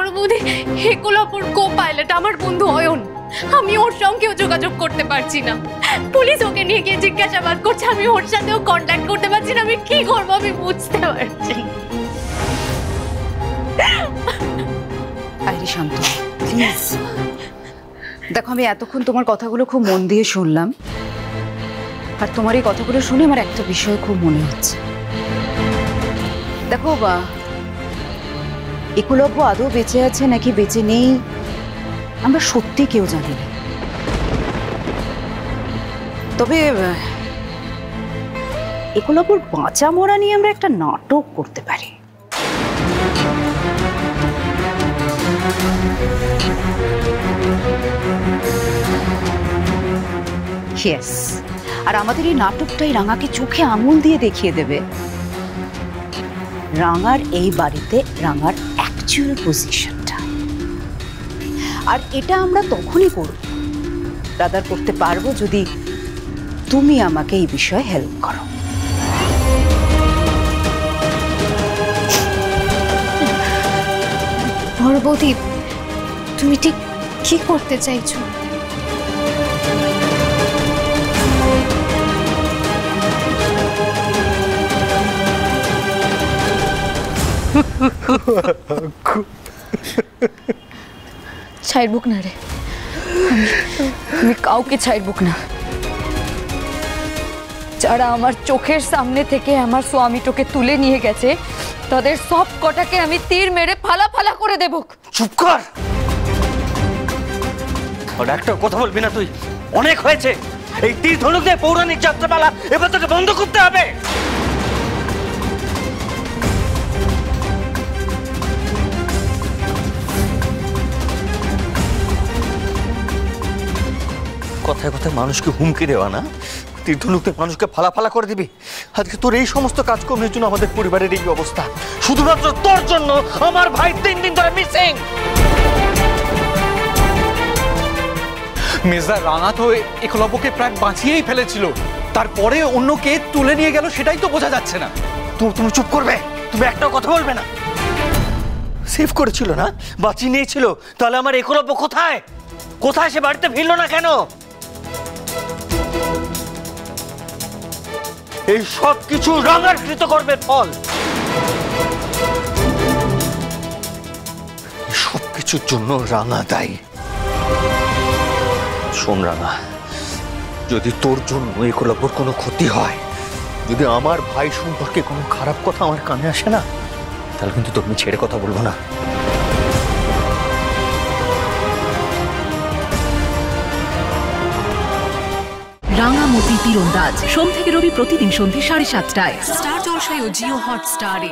বড় বৌদি হেকুলাপুর co pilot আমার বন্ধু অয়ন, আমি ওর সঙ্গেও যোগাযোগ করতে পারছি না। পুলিশ ওকে নিয়ে গিয়ে জিজ্ঞাসাবাদ করছে, আমি ওর সাথেও কন্ট্যাক্ট করতে পারছি না। আমি কি করবো আমি বুঝতে পারছি। আইরি শান্ত, প্লিজ। দেখো, আমি এতক্ষণ তোমার কথাগুলো খুব মন দিয়ে শুনলাম, আর তোমার এই কথাগুলো শুনে আমার একটা বিষয় খুব মনে হচ্ছে। দেখো একলব্য আদৌ বেঁচে আছে নাকি বেঁচে নেই আমরা সত্যি কেউ জানি না। তবে একলব্যর বাঁচা মরা নিয়ে আমরা একটা নাটক করতে পারি। ইয়েস, আর আমাদের এই নাটকটাই রাঙাকে চোখে আঙুল দিয়ে দেখিয়ে দেবে রাঙার এই বাড়িতে রাঙার অ্যাকচুয়াল পজিশনটা। আর এটা আমরা তখনই করব, রাদার করতে পারবো যদি তুমি আমাকে এই বিষয়ে হেল্প করো। বড় বৌদি, তুমি ঠিক কি করতে চাইছো? ছাইড়বুক না রে, আমি কাউকে ছাইড়বুক না। যারা আমার চোখের সামনে থেকে আমার স্বামীটাকে তুলে নিয়ে গেছে তাদের সব কটাকে আমি তীর মেরে ফালা ফালা করে দেব। চুপ কর, আর একটা কথা বলবি না তুই। অনেক হয়েছে, এই তীর ধনুক দিয়ে পৌরাণিক যাত্রাপালা এবার তোকে বন্ধ করতে হবে। কথায় কথায় মানুষকে হুমকি দেওয়া না, তীর ধনুকে মানুষকে ফালা ফালা করে দিবি। আজকে তোর এই সমস্ত কাজকর্মের জন্য আমাদের পরিবারের এই অবস্থা, শুধুমাত্র তোর জন্য আমার ভাই 3 দিন ধরে মিসিং। মির্জা রাঙা তো একলব্যকে প্রায় বাঁচিয়েই ফেলেছিল, তারপরে অন্য কে তুলে নিয়ে গেল সেটাই তো বোঝা যাচ্ছে না। তুমি চুপ করবে, তুমি একটাও কথা বলবে না। সেভ করেছিল না, বাঁচিয়ে নিয়েছিল, তাহলে আমার একলব্য কোথায়? কোথায় সে বাড়িতে ফিরলো না কেন? এই সব কিছু রাঙার কৃতকর্মের ফল। সব কিছুর জন্য রাঙা দায়ী। শোন রাঙা, যদি তোর জন্য একলব্যর কোনো ক্ষতি হয়, যদি আমার ভাই সম্পর্কে কোনো খারাপ কথা আমার কানে আসে না, তাহলে কিন্তু তোকে ছেড়ে কথা বলবো না। রাঙামতি তীরন্দাজ সোম থেকে রবি প্রতিদিন সন্ধ্যে 7:30টায় স্টার জলসায় ও জিও হটস্টারে।